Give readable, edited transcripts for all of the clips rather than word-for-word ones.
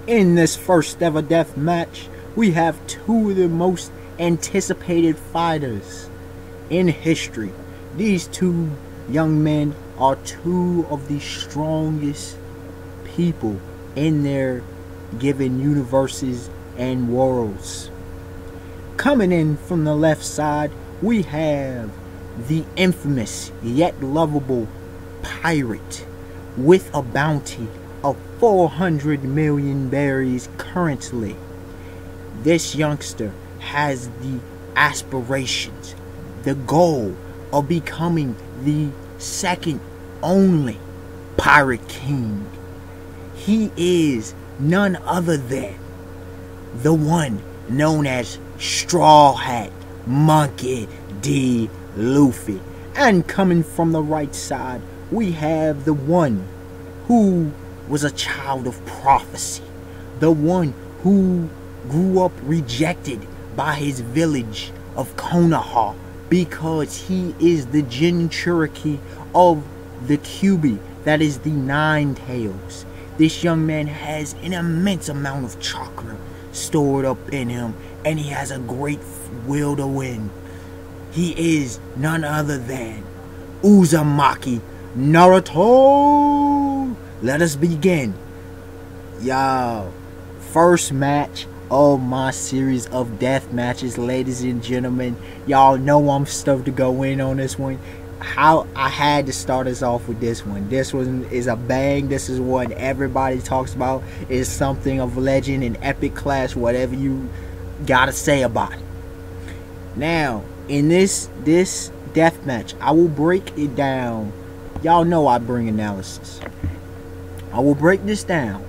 In this first ever death match, we have two of the most anticipated fighters in history. These two young men are two of the strongest people in their given universes and worlds. Coming in from the left side, we have the infamous yet lovable pirate with a bounty of 400 million berries currently. This youngster has the aspirations, the goal of becoming the second only Pirate King. He is none other than the one known as Straw Hat Monkey D. Luffy. And coming from the right side, we have the one who was a child of prophecy, the one who grew up rejected by his village of Konoha because he is the Jin Cherokee of the Kyuubi, that is the Nine Tails. This young man has an immense amount of chakra stored up in him, and he has a great will to win. He is none other than Uzumaki Naruto. Let us begin. Yo, first match of my series of death matches, ladies and gentlemen. Y'all know I'm stoked to go in on this one. How I had to start us off with this one. This one is a bang. This is what everybody talks about. It's something of legend and epic class, whatever you gotta say about it. Now, in this death match, I will break it down. Y'all know I bring analysis. I will break this down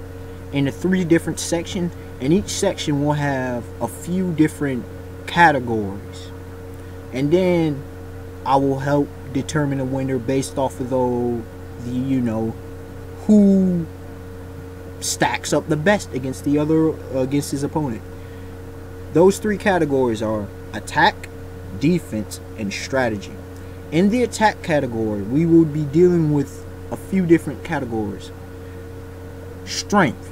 into 3 different sections, and each section will have a few different categories, and then I will help determine a winner based off of who stacks up the best against against his opponent. Those 3 categories are attack, defense, and strategy. In the attack category, we will be dealing with a few different categories: strength,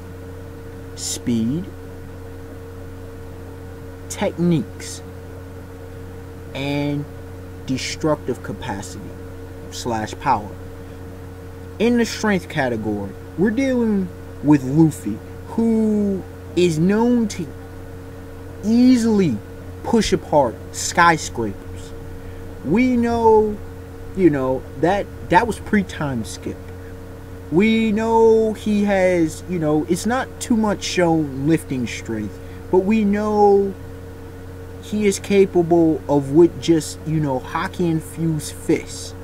speed, techniques, and destructive capacity / power. In the strength category, we're dealing with Luffy, who is known to easily push apart skyscrapers. We know, that was pre-time skip. We know he has, it's not too much shown lifting strength, but we know he is capable of, with just, hockey infused fists,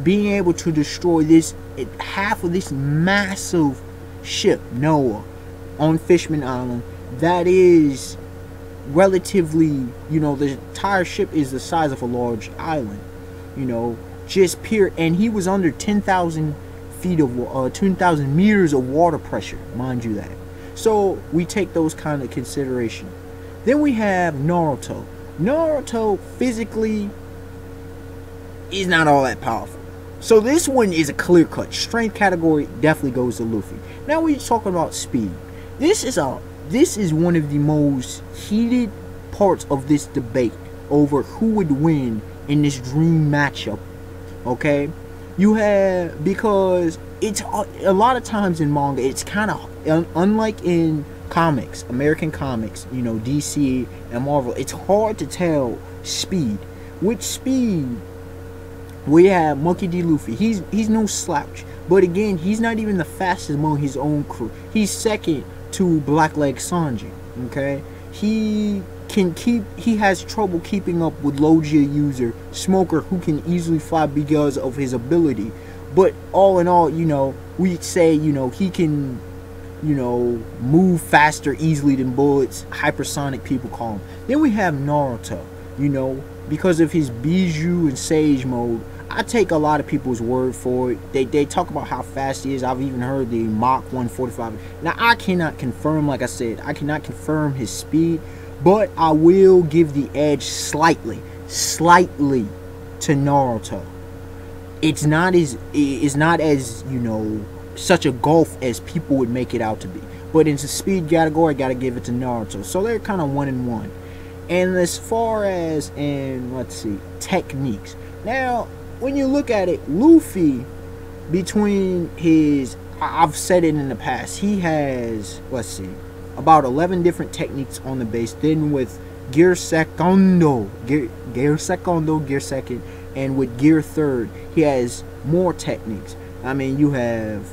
being able to destroy half of this massive ship, Noah, on Fishman Island. That is relatively, the entire ship is the size of a large island, just pure, and he was under 10,000 feet of 10,000 meters of water pressure, mind you that. So we take those kind of consideration. Then we have Naruto. Naruto physically is not all that powerful. So this one is a clear cut. Strength category definitely goes to Luffy. Now we're talking about speed. This is one of the most heated parts of this debate over who would win in this dream matchup. Okay? Because it's a lot of times in manga, it's kind of unlike in comics, American comics, DC and Marvel, it's hard to tell speed. With speed, we have Monkey D. Luffy. He's no slouch, but again, he's not even the fastest among his own crew. He's second to Blackleg Sanji. Okay, he has trouble keeping up with Logia user Smoker, who can easily fly because of his ability. But all in all, we'd say, he can, move faster easily than bullets. Hypersonic, people call him. Then we have Naruto, because of his Bijou and Sage mode. I take a lot of people's word for it. They talk about how fast he is. I've even heard the Mach 145. Now, I cannot confirm, like I said, I cannot confirm his speed, but I will give the edge slightly to Naruto. It's not as such a gulf as people would make it out to be. But in the speed category, I gotta give it to Naruto. So they're kind of 1-1. And as far as in, let's see, techniques. Now, when you look at it, Luffy, between his, I've said it in the past, he has, let's see, about 11 different techniques on the base. Then with Gear Secondo, Gear Second, and with Gear Third, he has more techniques. I mean, you have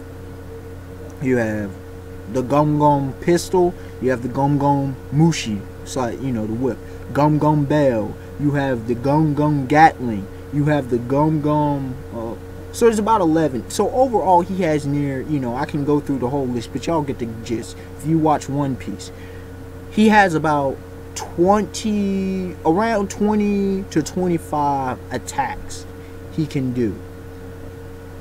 the Gum Gum pistol, you have the Gum Gum Mushi, so you know, the whip, Gum Gum Bell, you have the Gum Gum Gatling, you have the Gum Gum, so there's about 11. So overall, he has near, you know, I can go through the whole list, but y'all get the gist if you watch One Piece. He has about around 20 to 25 attacks he can do.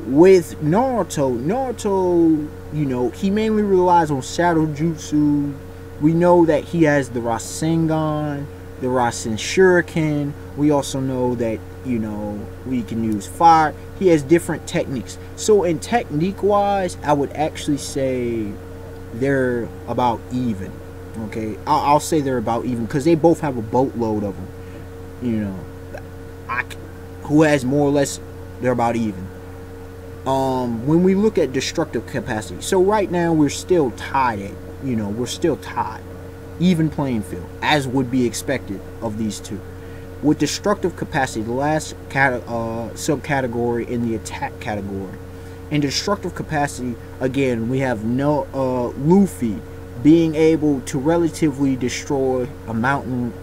With Naruto, you know, he mainly relies on Shadow Jutsu. We know that he has the Rasengan, the Rasen Shuriken. We also know that, you know, we can use fire. He has different techniques. So in technique wise, I would actually say they're about even. Okay, I'll say they're about even because they both have a boatload of them. You know, who has more or less, they're about even. When we look at destructive capacity, so right now we're still tied at, you know, we're still tied, even playing field, as would be expected of these two. With destructive capacity, the last subcategory in the attack category, in destructive capacity, again we have Luffy being able to relatively destroy a mountain.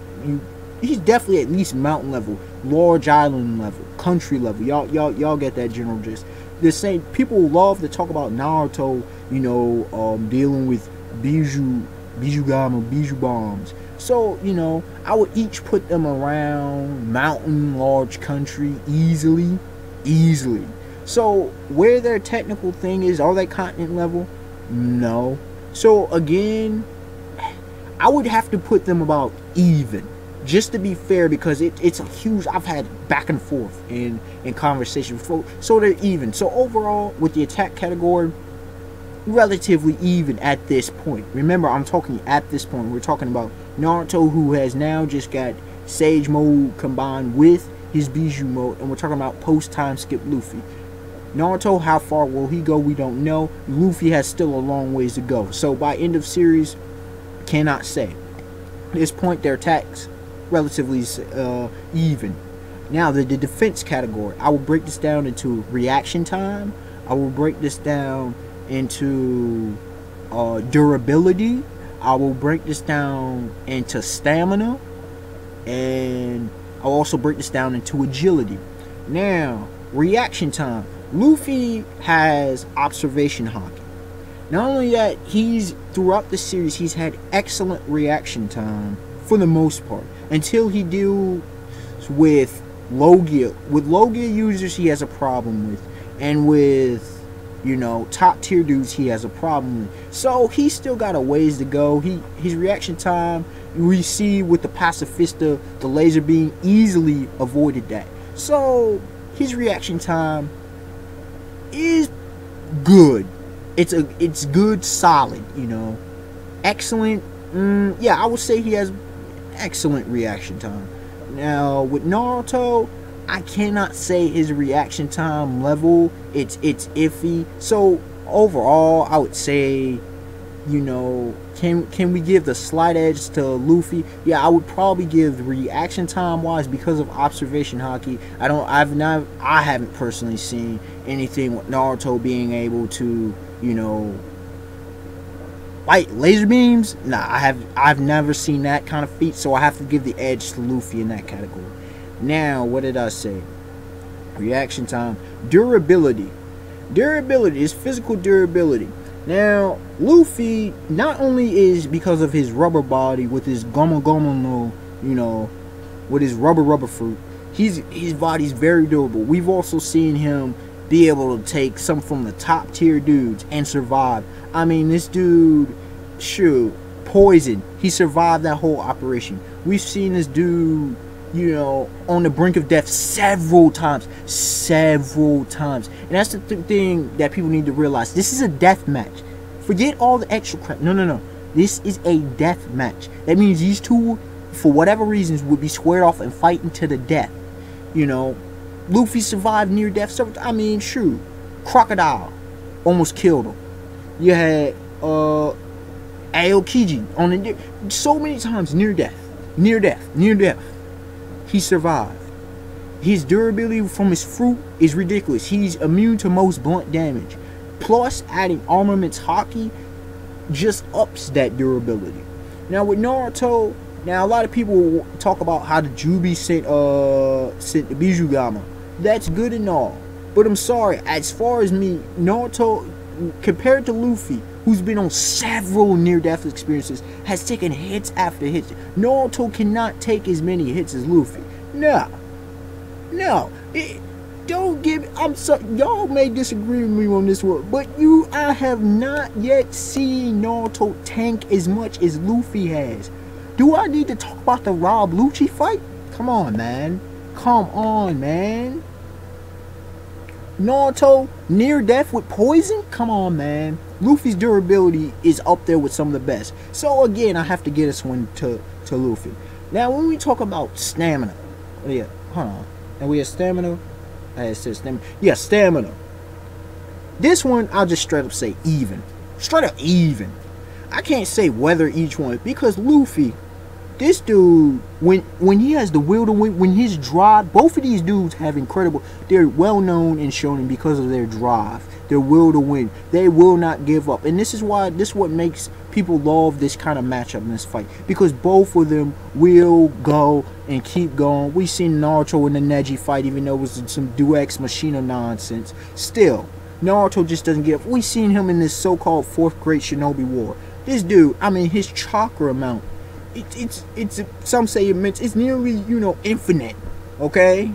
He's definitely at least mountain level, large island level, country level. Y'all get that general gist. The same people love to talk about Naruto, you know, dealing with Bijou bombs. So, you know, I would each put them around mountain, large country, easily. So where their technical thing is, are they continent level? No. So again, I would have to put them about even, just to be fair, because it's a huge, I've had back and forth in conversation before, so they're even. So overall, with the attack category, relatively even at this point. Remember, I'm talking at this point. We're talking about Naruto, who has now just got Sage mode combined with his Bijou mode, and we're talking about post-time skip Luffy. Naruto, how far will he go? We don't know. Luffy has still a long ways to go. So by end of series, cannot say. At this point, their attacks relatively even. Now the defense category, I will break this down into reaction time. I will break this down into durability. I will break this down into stamina, and I'll also break this down into agility. Now, reaction time. Luffy has observation haki. Not only that, throughout the series, he's had excellent reaction time for the most part, until he deals with Logia. With Logia users, he has a problem with, and with, you know, top tier dudes, he has a problem with. So he's still got a ways to go. His reaction time, we see with the Pacifista, the laser beam easily avoided that. So his reaction time is good. It's good, solid, you know. Excellent. Yeah, I would say he has excellent reaction time. Now with Naruto, I cannot say his reaction time level. It's iffy. So overall, I would say, you know, can we give the slight edge to Luffy? Yeah, I would probably give the reaction time wise, because of observation haki. I haven't personally seen anything with Naruto being able to, you know, light laser beams. Nah, I've never seen that kind of feat, so I have to give the edge to Luffy in that category. Now, what did I say? Reaction time, durability. Durability is physical durability. Now, Luffy, not only is because of his rubber body with his gomu no, you know, with his rubber fruit, his body's very durable. We've also seen him be able to take some from the top tier dudes and survive. I mean, this dude, shoot, Poison, he survived that whole operation. We've seen this dude, you know, on the brink of death several times. And that's the thing that people need to realize. This is a death match. Forget all the extra crap. No, no, no. This is a death match. That means these two, for whatever reasons, would be squared off and fighting to the death. You know, Luffy survived near death several times. I mean, shoot, Crocodile almost killed him. You had Aokiji on the so many times near death, near death, near death. He survived. His durability from his fruit is ridiculous. He's immune to most blunt damage. Plus, adding armaments hockey just ups that durability. Now with Naruto, now a lot of people talk about how the Jubi sent the Bijugama. That's good and all, but I'm sorry, as far as me, Naruto, compared to Luffy, who's been on several near-death experiences, has taken hits after hits. Naruto cannot take as many hits as Luffy. No. Don't give. I'm sorry, y'all may disagree with me on this one, but I have not yet seen Naruto tank as much as Luffy has. Do I need to talk about the Rob Lucci fight? Come on, man. Come on, man. Naruto near death with poison? Come on, man. Luffy's durability is up there with some of the best. So again, I have to get this one to Luffy. Now, when we talk about stamina, yeah, hold on. And we have stamina. I said stamina. Yeah, stamina. This one, I'll just straight up say even. Straight up even. I can't say whether each one, because Luffy, this dude, when he has the will to win, when his drive, both of these dudes have incredible, they're well known in shonen because of their drive, their will to win. They will not give up. And this is what makes people love this kind of matchup in this fight, because both of them will go and keep going. We've seen Naruto in the Neji fight, even though it was some Deus Machina nonsense. Still, Naruto just doesn't give up. We've seen him in this so-called 4th Great Shinobi War. This dude, I mean, his chakra amount, it's some say immense. It's nearly, infinite. Okay?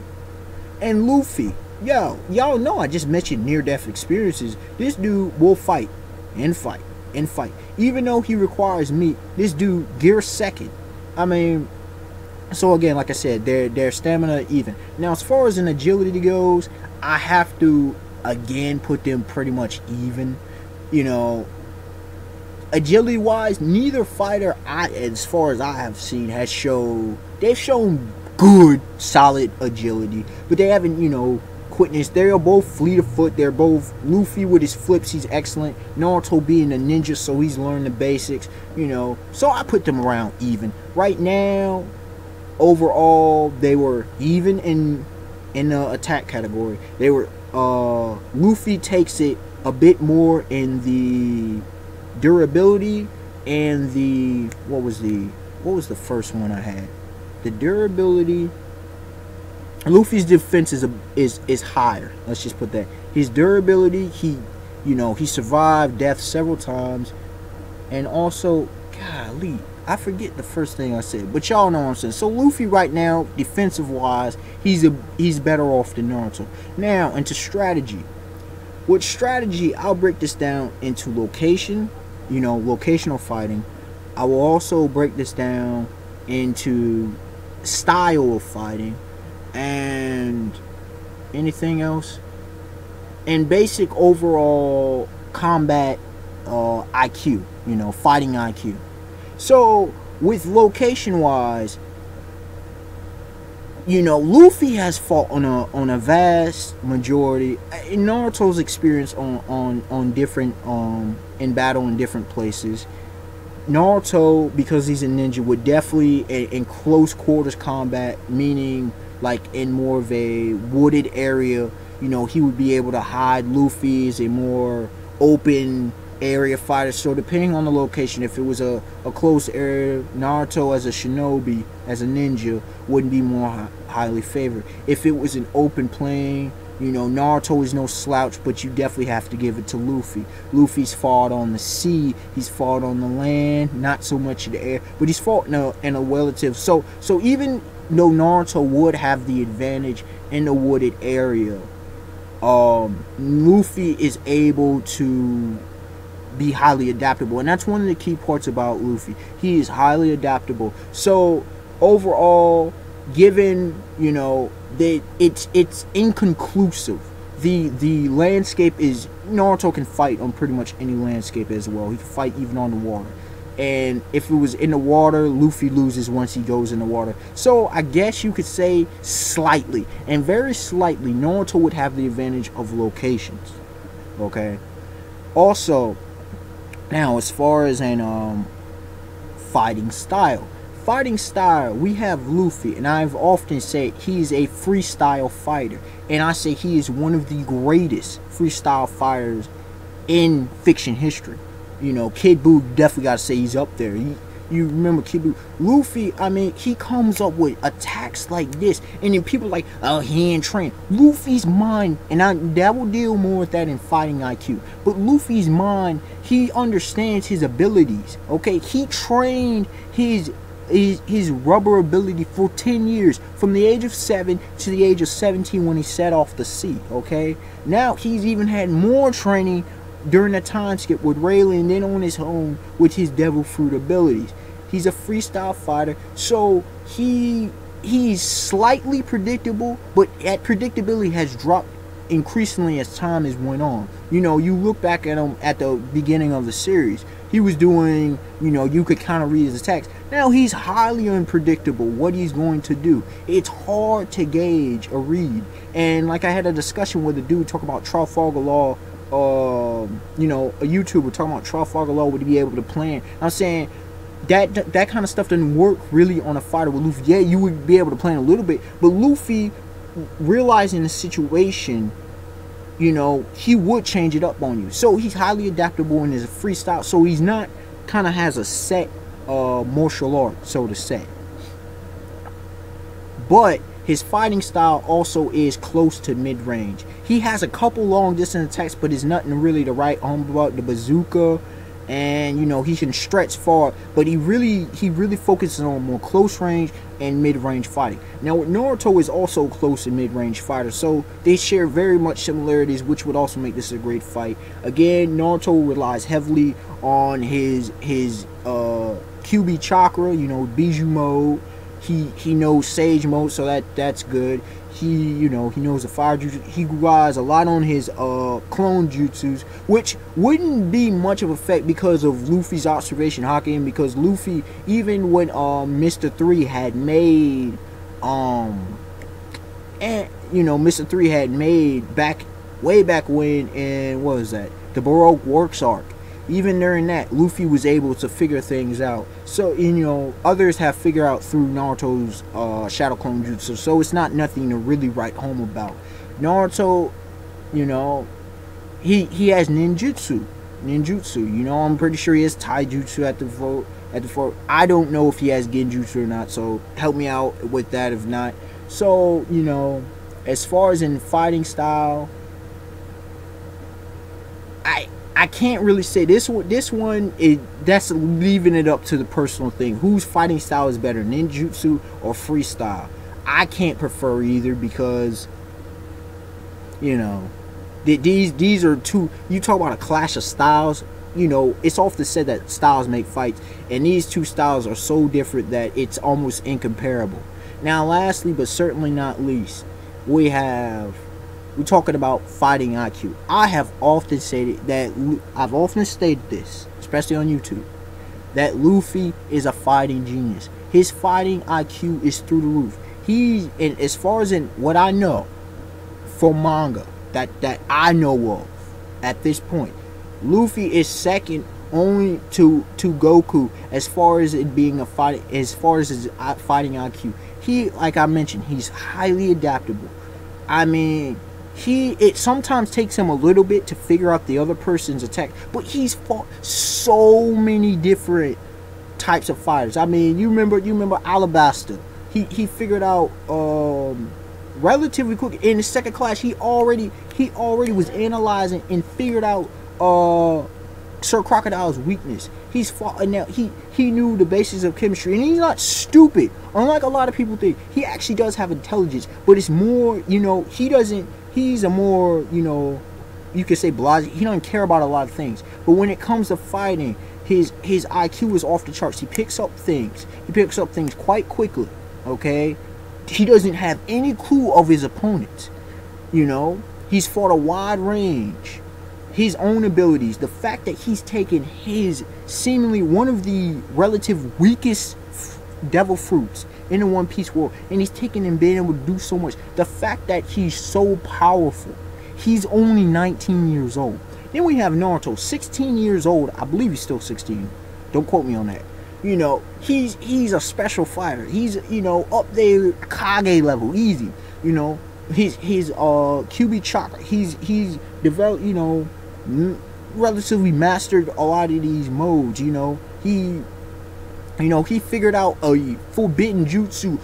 And Luffy, y'all know I just mentioned near-death experiences. This dude will fight and fight and fight. Even though he requires meat, this dude gear second. I mean, so again, like I said, their stamina even. Now, as far as an agility goes, I have to again put them pretty much even. Agility wise, neither fighter, as far as I have seen, they've shown good solid agility, but they haven't quickness. They're both fleet of foot. They're both, Luffy with his flips, he's excellent. Naruto being a ninja, so he's learned the basics, so I put them around even. Right now, overall, they were even in the attack category. They were Luffy takes it a bit more in the durability and the what was the first one I had? The durability. Luffy's defense is higher. Let's just put that. His durability, he survived death several times, and also, golly, I forget the first thing I said, but y'all know what I'm saying. So Luffy right now, defensive wise, he's better off than Naruto. Now into strategy. With strategy, I'll break this down into location, locational fighting. I will also break this down into style of fighting and anything else, and basic overall combat IQ, fighting IQ. So with location wise, Luffy has fought on a vast majority in Naruto's experience on different in battle in different places. Naruto, because he's a ninja, would definitely in close quarters combat, meaning like in more of a wooded area, he would be able to hide. Luffy is a more open area fighter, so depending on the location, if it was a close area, Naruto as a shinobi, as a ninja, wouldn't be more highly favored. If it was an open plain, Naruto is no slouch, but you definitely have to give it to Luffy. Luffy's fought on the sea, he's fought on the land, not so much in the air, but he's fought in a relative. So even though Naruto would have the advantage in the wooded area, Luffy is able to be highly adaptable, and that's one of the key parts about Luffy. He is highly adaptable. So overall, given that it's inconclusive the landscape is, Naruto can fight on pretty much any landscape as well. He can fight even on the water. And if it was in the water, Luffy loses once he goes in the water. So I guess you could say slightly, and very slightly, Naruto would have the advantage of locations. Okay. Also, now as far as an fighting style, we have Luffy, and I've often said he's a freestyle fighter, and I say he is one of the greatest freestyle fighters in fiction history. You know, Kid Buu, definitely got to say he's up there. You remember Kid Buu. Luffy, I mean, he comes up with attacks like this, and then people are like, oh, he ain't trained. Luffy's mind, and that will deal more with that in fighting IQ, but Luffy's mind, he understands his abilities, okay? He trained his rubber ability for 10 years, from the age of 7 to the age of 17 when he set off the sea, okay? Now he's even had more training during the time skip with Rayleigh, and then on his own with his devil fruit abilities. He's a freestyle fighter, so he's slightly predictable, but that predictability has dropped increasingly as time has went on. You know, you look back at him at the beginning of the series, he was doing, you know, you could kind of read his attacks. Now he's highly unpredictable what he's going to do. It's hard to gauge or read. And like I had a discussion with a dude talking about Trafalgar Law, you know, a YouTuber talking about Trafalgar Law, would he be able to plan? I'm saying that kind of stuff doesn't work really on a fighter with Luffy. Yeah, you would be able to plan a little bit, but Luffy, realizing the situation, you know, he would change it up on you. So he's highly adaptable and is a freestyle, so he's not kind of has a set martial art, so to say. But his fighting style also is close to mid-range. He has a couple long-distance attacks, but it's nothing really to write home about. The bazooka, and you know, he can stretch far, but he really focuses on more close range and mid-range fighting. Now Naruto is also close and mid-range fighter, so they share very much similarities, which would also make this a great fight. Again, Naruto relies heavily on his QB chakra, you know, Bijou mode. He knows Sage mode, so that's good. He knows the fire jutsu. He relies a lot on his clone jutsus, which wouldn't be much of effect because of Luffy's observation hacking, because Luffy, even when Mr. 3 had made Mr. 3 had made way back when in, what was that, the Baroque Works arc, even during that, Luffy was able to figure things out. So, you know, others have figured out through Naruto's Shadow Clone Jutsu. So it's not nothing to really write home about. Naruto, you know, he has ninjutsu. You know, I'm pretty sure he has taijutsu at the fort. I don't know if he has genjutsu or not. So help me out with that if not. So, you know, as far as in fighting style, I can't really say this one that's leaving it up to the personal thing. Whose fighting style is better, ninjutsu or freestyle? I can't prefer either, because, you know, these are two. You talk about a clash of styles. You know, it's often said that styles make fights, and these two styles are so different that it's almost incomparable. Now, lastly, but certainly not least, we're talking about fighting IQ. I have often stated this, especially on YouTube, that Luffy is a fighting genius. His fighting IQ is through the roof. And as far as in what I know from manga that I know of at this point, Luffy is second only to Goku as far as it being a fight, as far as his fighting IQ. He, like I mentioned, he's highly adaptable. I mean, it sometimes takes him a little bit to figure out the other person's attack, but he's fought so many different types of fighters. I mean, you remember Alabasta. He figured out relatively quick in the second class. He already was analyzing and figured out Sir Crocodile's weakness. He's fought, and now he knew the basics of chemistry, and he's not stupid. Unlike a lot of people think, he actually does have intelligence, but it's more, you know, he's a more, you know, you could say blasé. He doesn't care about a lot of things. But when it comes to fighting, his IQ is off the charts. He picks up things quite quickly, okay? He doesn't have any clue of his opponents, you know? He's fought a wide range. His own abilities, the fact that he's taken his seemingly one of the relative weakest devil fruits in the One Piece world, and he's taken and been able to do so much. The fact that he's so powerful. He's only 19 years old. Then we have Naruto, 16 years old. I believe he's still 16. Don't quote me on that. You know, he's a special fighter. He's, you know, up there Kage level, easy. You know, his QB chakra. He's developed, you know, relatively mastered a lot of these modes. You know, he figured out a forbidden jutsu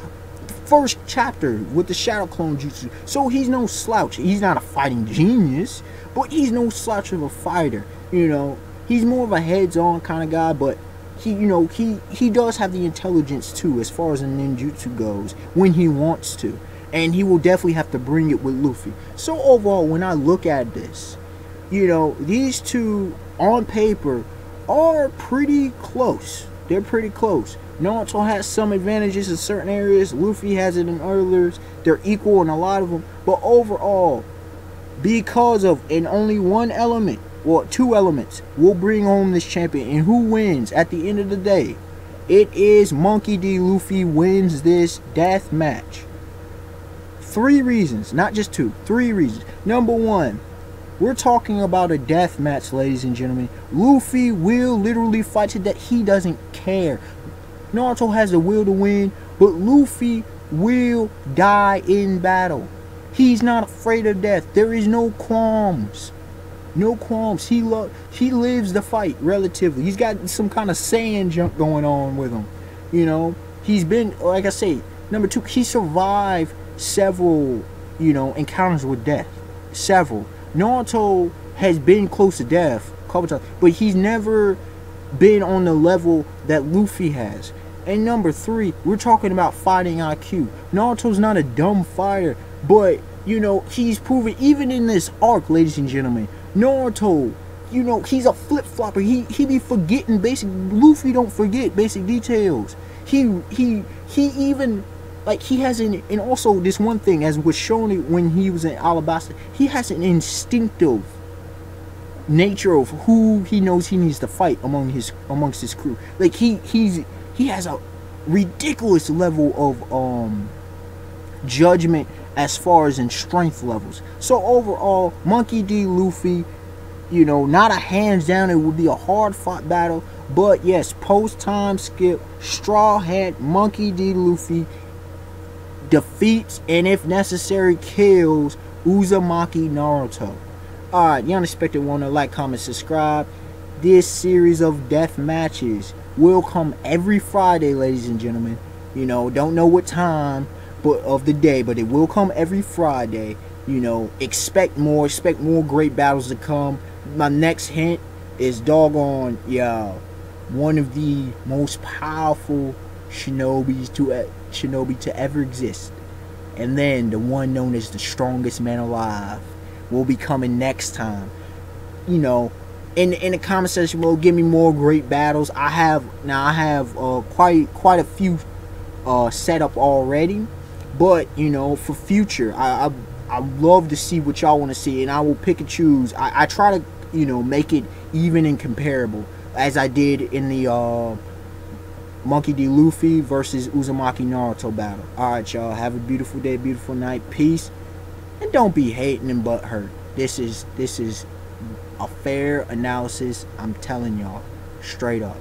first chapter with the shadow clone jutsu. So he's no slouch. He's not a fighting genius, but he's no slouch of a fighter. You know, he's more of a heads-on kind of guy, but he does have the intelligence too, as far as the ninjutsu goes, when he wants to. And he will definitely have to bring it with Luffy. So overall, when I look at this, you know, these two on paper are pretty close. They're pretty close. Naruto has some advantages in certain areas. Luffy has it in others. They're equal in a lot of them. But overall, because of in only one element, well, two elements, will bring home this champion. And who wins at the end of the day? It is Monkey D. Luffy wins this death match. 3 reasons, not just 2. 3 reasons. Number 1, we're talking about a death match, ladies and gentlemen. Luffy will literally fight to that. He doesn't care. Naruto has the will to win, but Luffy will die in battle. He's not afraid of death. There is no qualms. No qualms. He lives the fight relatively. He's got some kind of Saiyan jump going on with him. You know, he's been, like I say, number 2, he survived several, you know, encounters with death. Several. Naruto has been close to death a couple times, but he's never been on the level that Luffy has. And number 3, we're talking about fighting IQ. Naruto's not a dumb fighter, but, you know, he's proven, even in this arc, ladies and gentlemen, Naruto, you know, he's a flip-flopper. He be forgetting basic, Luffy don't forget basic details. He even, like, he has an, and also this one thing, as was shown when he was in Alabasta, he has an instinctive nature of who he knows he needs to fight amongst his crew. Like, he has a ridiculous level of judgment as far as in strength levels. So overall, Monkey D. Luffy, you know, not a hands down, it would be a hard fought battle, but yes, post time skip, Straw Hat Monkey D. Luffy defeats, and if necessary kills, Uzumaki Naruto. Alright, the unexpected one, to like, comment, subscribe. This series of death matches will come every Friday, ladies and gentlemen. You know, don't know what time of the day, but it will come every Friday. You know, expect more great battles to come. My next hint is doggone, y'all, one of the most powerful shinobi to ever exist, and then the one known as the strongest man alive, will be coming next time. You know, in the comment section below, give me more great battles. I have quite a few set up already, but you know, for future, I love to see what y'all want to see, and I will pick and choose. I try to, you know, make it even and comparable, as I did in the Monkey D. Luffy versus Uzumaki Naruto battle. Alright, y'all, have a beautiful day, beautiful night, peace, and don't be hating and butthurt. This is a fair analysis, I'm telling y'all, straight up.